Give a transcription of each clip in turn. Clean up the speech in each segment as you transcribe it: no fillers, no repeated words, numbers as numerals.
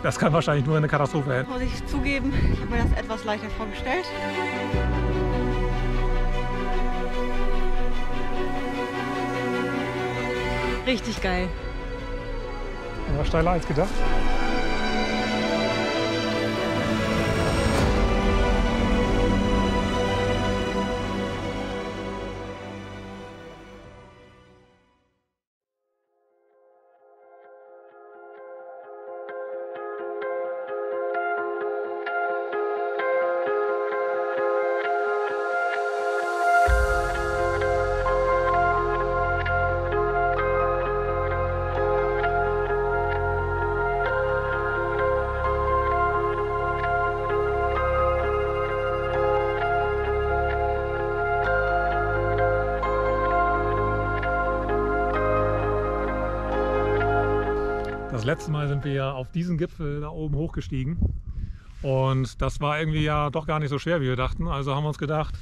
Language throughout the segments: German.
Das kann wahrscheinlich nur eine Katastrophe enden. Muss ich zugeben, ich habe mir das etwas leichter vorgestellt. Richtig geil. War steiler als gedacht. Das letzte Mal sind wir ja auf diesen Gipfel da oben hochgestiegen und das war irgendwie ja doch gar nicht so schwer, wie wir dachten. Also haben wir uns gedacht,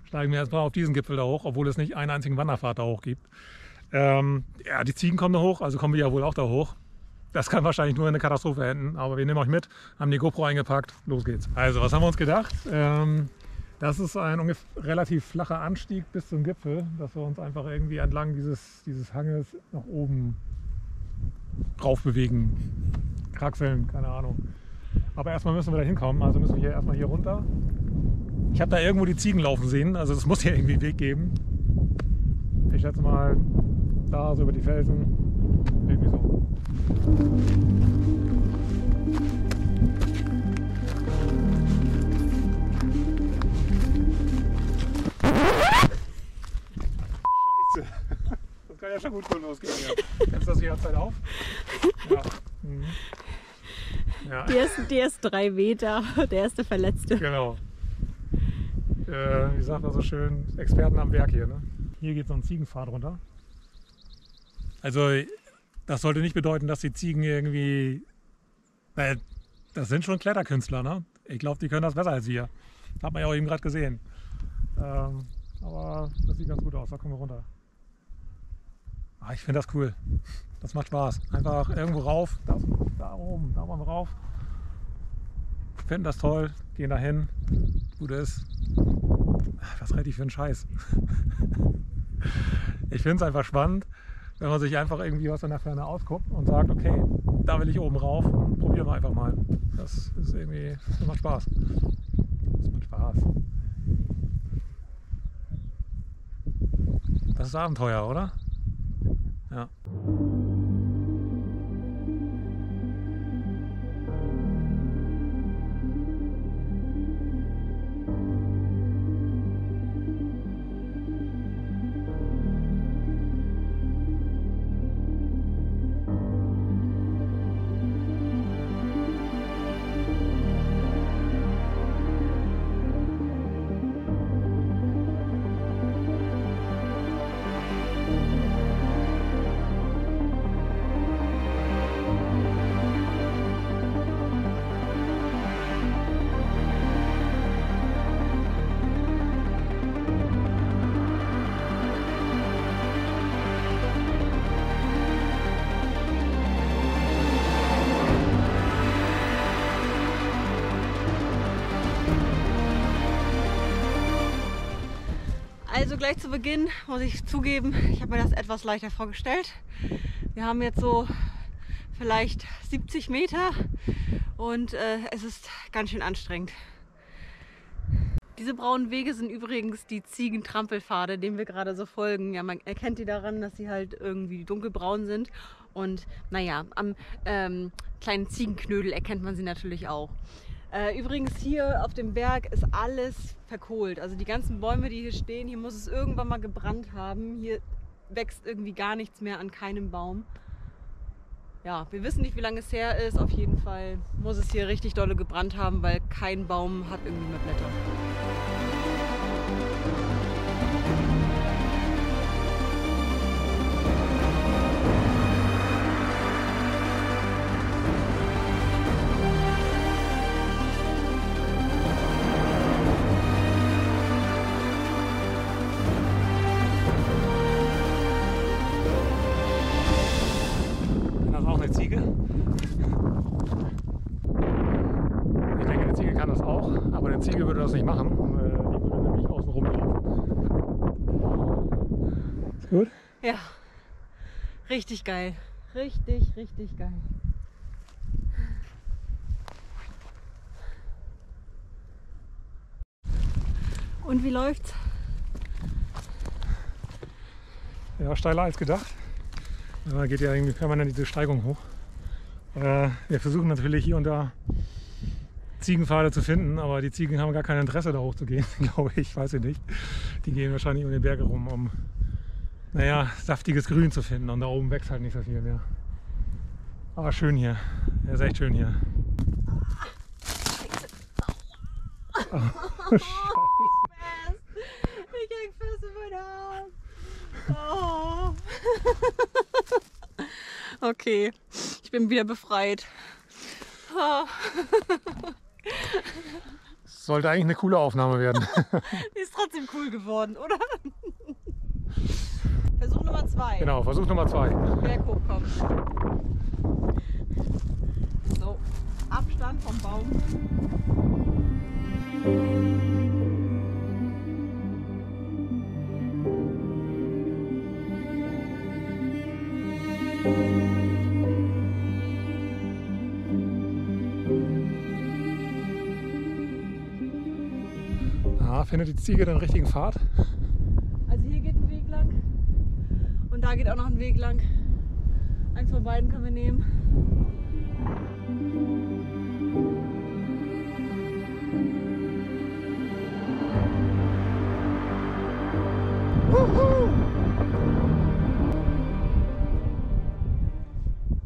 steigen wir erstmal auf diesen Gipfel da hoch, obwohl es nicht einen einzigen Wanderpfad da hoch gibt. Ja, die Ziegen kommen da hoch, also kommen wir ja wohl auch da hoch. Das kann wahrscheinlich nur in eine Katastrophe enden, aber wir nehmen euch mit, haben die GoPro eingepackt, los geht's. Also, was haben wir uns gedacht? Das ist ein relativ flacher Anstieg bis zum Gipfel, dass wir uns einfach irgendwie entlang dieses Hanges nach oben drauf bewegen, kraxeln, keine Ahnung. Aber erstmal müssen wir da hinkommen, also müssen wir hier erstmal hier runter. Ich habe da irgendwo die Ziegen laufen sehen, also es muss hier irgendwie einen Weg geben. Ich schätze mal da so über die Felsen, irgendwie so. Scheiße, das kann ja schon gut losgehen. Ja. Kennst du das die ganze Zeit auf? Ja. Mhm. Ja. Die ersten 3 Meter, der erste Verletzte. Genau. Wie sagt man so schön, Experten am Werk hier. Ne? Hier geht so ein Ziegenpfad runter. Also das sollte nicht bedeuten, dass die Ziegen irgendwie... Weil das sind schon Kletterkünstler, ne? Ich glaube, die können das besser als wir. Das hat man ja auch eben gerade gesehen. Aber das sieht ganz gut aus, da kommen wir runter. Ich finde das cool. Das macht Spaß. Einfach irgendwo rauf, da oben, da wollen wir rauf. Finden das toll, gehen da hin. Gut ist. Was rede ich für einen Scheiß? Ich finde es einfach spannend, wenn man sich einfach irgendwie was in der Ferne ausguckt und sagt, okay, da will ich oben rauf und probieren wir einfach mal. Das ist irgendwie, das macht Spaß. Das macht Spaß. Das ist Abenteuer, oder? Ja. Also gleich zu Beginn muss ich zugeben, ich habe mir das etwas leichter vorgestellt. Wir haben jetzt so vielleicht 70 Meter und es ist ganz schön anstrengend. Diese braunen Wege sind übrigens die Ziegentrampelpfade, denen wir gerade so folgen. Ja, man erkennt die daran, dass sie halt irgendwie dunkelbraun sind. Und naja, am kleinen Ziegenknödel erkennt man sie natürlich auch. Übrigens hier auf dem Berg ist alles verkohlt. Also die ganzen Bäume, die hier stehen, hier muss es irgendwann mal gebrannt haben. Hier wächst irgendwie gar nichts mehr an keinem Baum. Ja, wir wissen nicht, wie lange es her ist. Auf jeden Fall muss es hier richtig dolle gebrannt haben, weil kein Baum hat irgendwie mehr Blätter. Das ist auch eine Ziege. auch. Aber eine Ziege würde das nicht machen. Die würde nämlich außen rumlaufen. Ist gut? Ja, richtig geil. Richtig, richtig geil. Und wie läuft's? Ja, steiler als gedacht. Da geht ja irgendwie permanent diese Steigung hoch. Wir versuchen natürlich hier und da Ziegenpfade zu finden, aber die Ziegen haben gar kein Interesse da hoch zu gehen, glaube ich, weiß ich nicht. Die gehen wahrscheinlich um den Berg herum, um saftiges Grün zu finden, und da oben wächst halt nicht so viel mehr. Aber schön hier, ja, ist echt schön hier. Oh, Scheiße. Ich häng fest in mein Arm. Oh. Okay, ich bin wieder befreit. Oh. Sollte eigentlich eine coole Aufnahme werden. Die ist trotzdem cool geworden, oder? Versuch Nummer 2. Genau, Versuch Nummer 2. Berg hochkommen. So, Abstand vom Baum. Findet die Ziege den richtigen Pfad? Also hier geht ein Weg lang und da geht auch noch ein Weg lang. Eins von beiden können wir nehmen.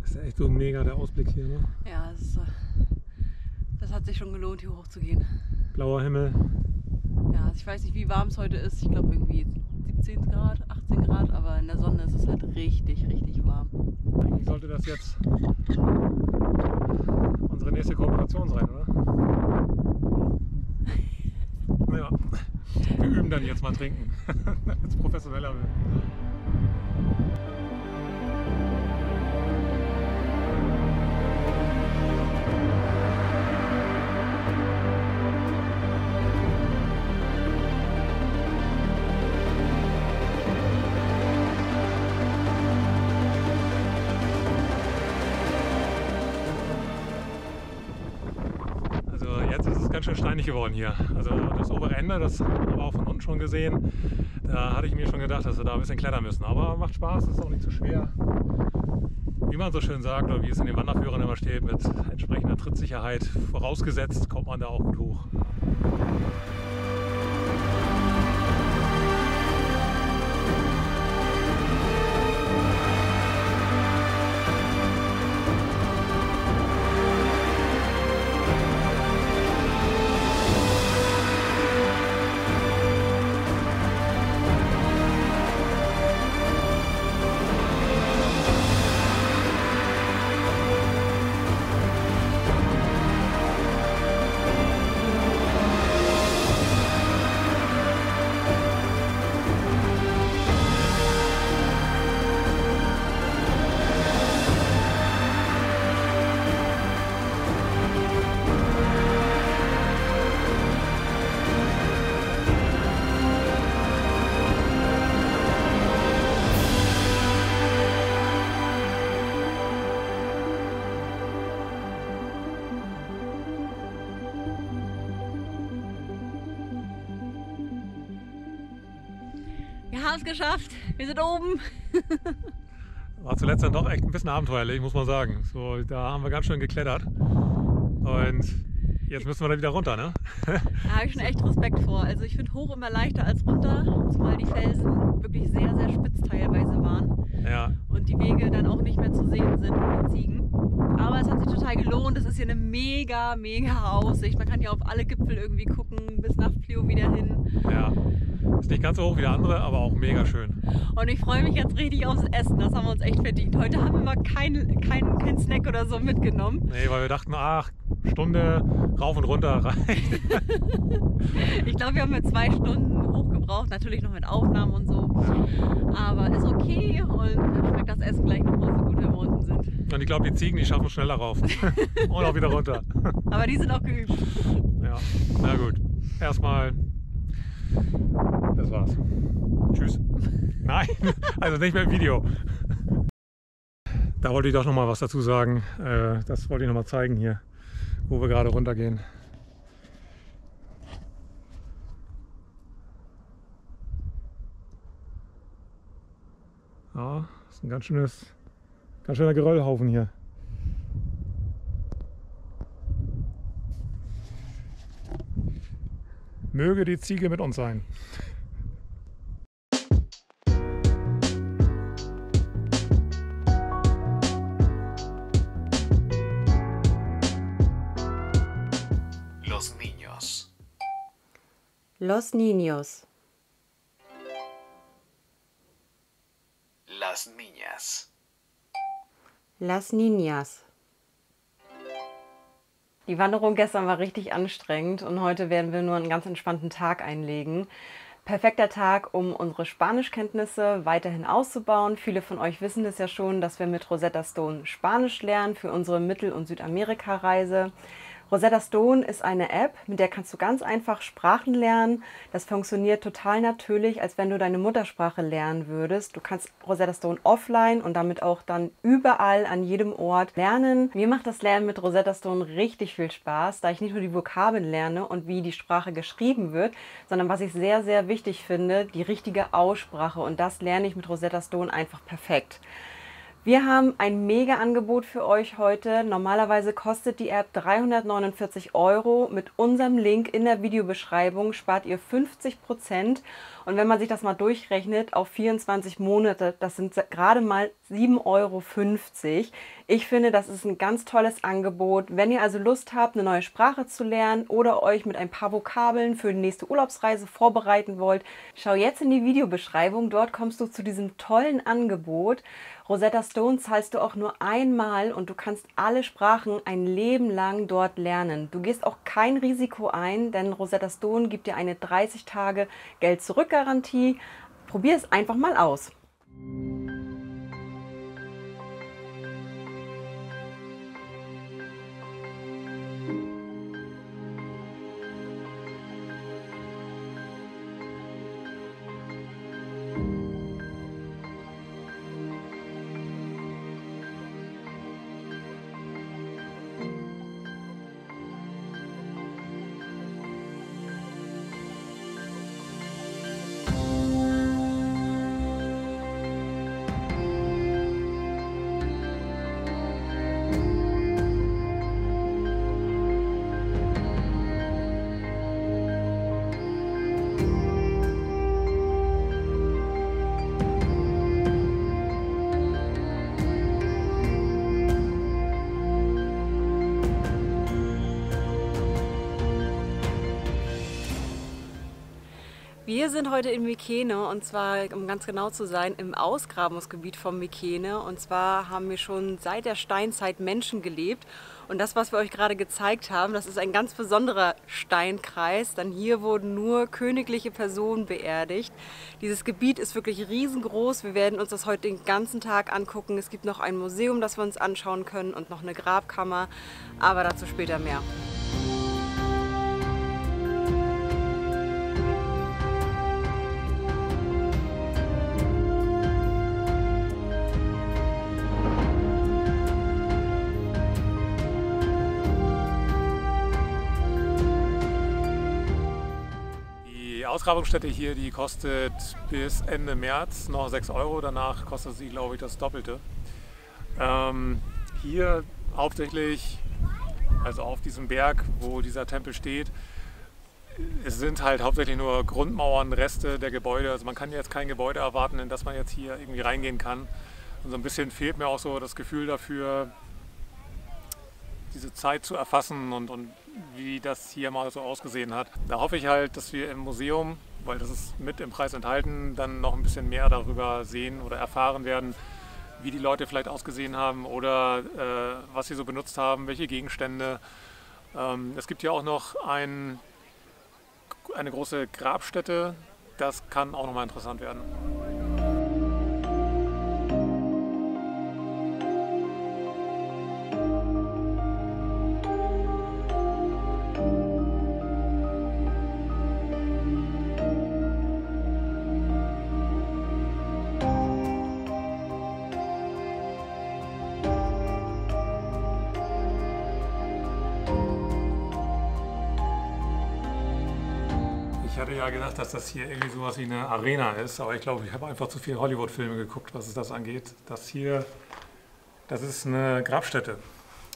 Das ist echt so mega der Ausblick hier, ne? Ja, das hat sich schon gelohnt, hier hoch zu gehen. Blauer Himmel. Ja, also ich weiß nicht, wie warm es heute ist. Ich glaube irgendwie 17 Grad, 18 Grad, aber in der Sonne ist es halt richtig, richtig warm. Eigentlich sollte das jetzt unsere nächste Kooperation sein, oder? Ja, wir üben dann jetzt mal trinken, damit es professioneller wird. Ganz schön steinig geworden hier. Also das obere Ende, das haben wir aber auch von unten schon gesehen. Da hatte ich mir schon gedacht, dass wir da ein bisschen klettern müssen. Aber macht Spaß, ist auch nicht so schwer. Wie man so schön sagt, oder wie es in den Wanderführern immer steht, mit entsprechender Trittsicherheit vorausgesetzt, kommt man da auch gut hoch. Wir haben es geschafft, wir sind oben. War zuletzt dann doch echt ein bisschen abenteuerlich, muss man sagen. So, da haben wir ganz schön geklettert. Und jetzt müssen wir da wieder runter, ne? Da habe ich schon echt Respekt vor. Also ich finde hoch immer leichter als runter, zumal die Felsen wirklich sehr, sehr spitz teilweise waren. Ja. Und die Wege dann auch nicht mehr zu sehen sind mit den Ziegen. Aber es hat sich total gelohnt. Es ist hier eine mega, mega Aussicht. Man kann hier auf alle Gipfel irgendwie gucken, bis nach Flio wieder hin. Ja. Ist nicht ganz so hoch wie der andere, aber auch mega schön. Und ich freue mich jetzt richtig aufs Essen. Das haben wir uns echt verdient. Heute haben wir mal kein Snack oder so mitgenommen. Nee, weil wir dachten, ach, Stunde rauf und runter reicht. Ich glaube, wir haben mit 2 Stunden hochgebraucht. Natürlich noch mit Aufnahmen und so. Aber ist okay und dann schmeckt das Essen gleich nochmal so gut, wenn wir unten sind. Und ich glaube, die Ziegen, die schaffen schneller rauf. Und auch wieder runter. Aber die sind auch geübt. Ja, Ja, na gut. Erstmal, das war's. Tschüss. Nein, also nicht mehr im Video. Da wollte ich doch noch mal was dazu sagen. Das wollte ich noch mal zeigen hier, wo wir gerade runtergehen. Ja, das ist ein ganz schöner Geröllhaufen hier. Möge die Ziege mit uns sein. Los niños. Los niños. Las niñas. Las niñas. Die Wanderung gestern war richtig anstrengend und heute werden wir nur einen ganz entspannten Tag einlegen. Perfekter Tag, um unsere Spanischkenntnisse weiterhin auszubauen. Viele von euch wissen es ja schon, dass wir mit Rosetta Stone Spanisch lernen für unsere Mittel- und Südamerika-Reise. Rosetta Stone ist eine App, mit der kannst du ganz einfach Sprachen lernen. Das funktioniert total natürlich, als wenn du deine Muttersprache lernen würdest. Du kannst Rosetta Stone offline und damit auch dann überall an jedem Ort lernen. Mir macht das Lernen mit Rosetta Stone richtig viel Spaß, da ich nicht nur die Vokabeln lerne und wie die Sprache geschrieben wird, sondern was ich sehr, sehr wichtig finde, die richtige Aussprache. Und das lerne ich mit Rosetta Stone einfach perfekt. Wir haben ein Mega-Angebot für euch heute. Normalerweise kostet die App 349 €. Mit unserem Link in der Videobeschreibung spart ihr 50%. Und wenn man sich das mal durchrechnet auf 24 Monate, das sind gerade mal 7,50 €. Ich finde, das ist ein ganz tolles Angebot. Wenn ihr also Lust habt, eine neue Sprache zu lernen oder euch mit ein paar Vokabeln für die nächste Urlaubsreise vorbereiten wollt, schau jetzt in die Videobeschreibung. Dort kommst du zu diesem tollen Angebot. Rosetta Stone zahlst du auch nur einmal und du kannst alle Sprachen ein Leben lang dort lernen. Du gehst auch kein Risiko ein, denn Rosetta Stone gibt dir eine 30 Tage Geld-Zurück-Garantie. Probier es einfach mal aus. Wir sind heute in Mykene und zwar, um ganz genau zu sein, im Ausgrabungsgebiet von Mykene. Und zwar haben wir schon seit der Steinzeit Menschen gelebt. Und das, was wir euch gerade gezeigt haben, das ist ein ganz besonderer Steinkreis, denn hier wurden nur königliche Personen beerdigt. Dieses Gebiet ist wirklich riesengroß. Wir werden uns das heute den ganzen Tag angucken. Es gibt noch ein Museum, das wir uns anschauen können und noch eine Grabkammer, aber dazu später mehr. Die Ausgrabungsstätte hier, die kostet bis Ende März noch 6 €. Danach kostet sie, glaube ich, das Doppelte. Hier hauptsächlich, also auf diesem Berg, wo dieser Tempel steht, es sind halt hauptsächlich nur Grundmauern, Reste der Gebäude. Also man kann jetzt kein Gebäude erwarten, in das man jetzt hier irgendwie reingehen kann. Und so ein bisschen fehlt mir auch so das Gefühl dafür, diese Zeit zu erfassen und wie das hier mal so ausgesehen hat. Da hoffe ich halt, dass wir im Museum, weil das ist mit im Preis enthalten, dann noch ein bisschen mehr darüber sehen oder erfahren werden, wie die Leute vielleicht ausgesehen haben oder was sie so benutzt haben, welche Gegenstände. Es gibt ja auch noch eine große Grabstätte, das kann auch nochmal interessant werden. ja gedacht, dass das hier irgendwie sowas wie eine Arena ist, aber ich glaube, ich habe einfach zu viele Hollywood-Filme geguckt, was es das angeht. Das hier, das ist eine Grabstätte.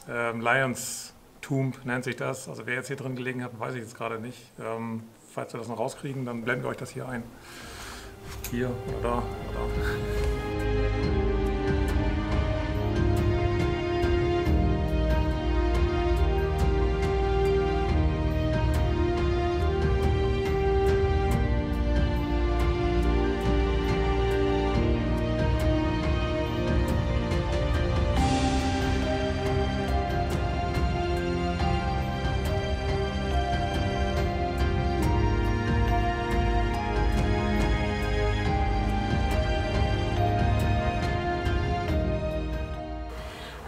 Lions Tomb nennt sich das. Also wer jetzt hier drin gelegen hat, weiß ich jetzt gerade nicht. Falls wir das noch rauskriegen, dann blenden wir euch das hier ein. Hier oder da oder da.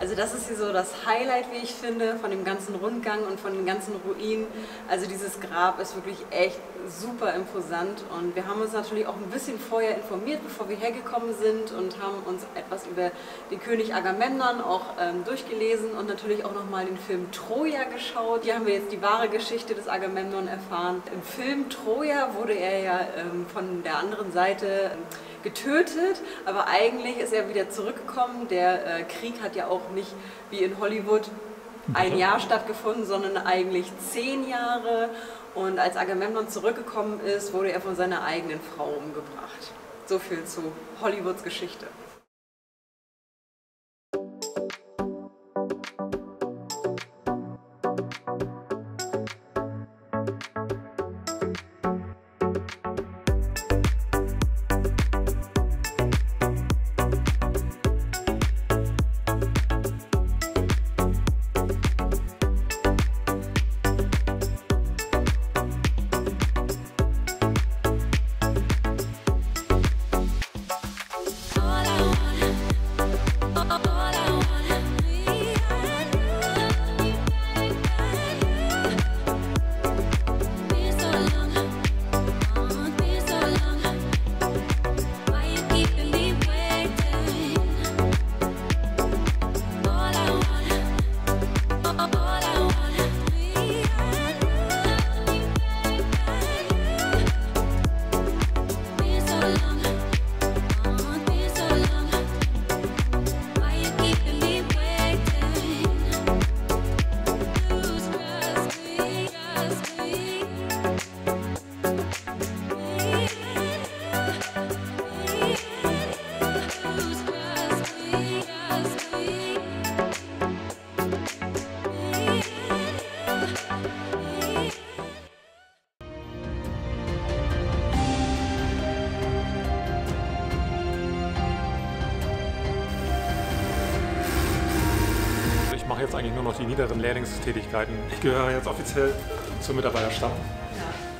Also das ist hier so das Highlight, wie ich finde, von dem ganzen Rundgang und von den ganzen Ruinen. Also dieses Grab ist wirklich echt super imposant und wir haben uns natürlich auch ein bisschen vorher informiert, bevor wir hergekommen sind und haben uns etwas über den König Agamemnon auch durchgelesen und natürlich auch nochmal den Film Troja geschaut. Hier haben wir jetzt die wahre Geschichte des Agamemnon erfahren. Im Film Troja wurde er ja von der anderen Seite getötet, aber eigentlich ist er wieder zurückgekommen. Der Krieg hat ja auch nicht wie in Hollywood ein Jahr stattgefunden, sondern eigentlich 10 Jahre. Und als Agamemnon zurückgekommen ist, wurde er von seiner eigenen Frau umgebracht. So viel zu Hollywoods Geschichte. Ich mache jetzt eigentlich nur noch die niederen Lehrlingstätigkeiten. Ich gehöre jetzt offiziell zum Mitarbeiterstamm.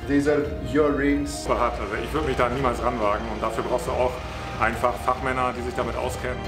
These are your rings. Super hart, also ich würde mich da niemals ranwagen und dafür brauchst du auch einfach Fachmänner, die sich damit auskennen.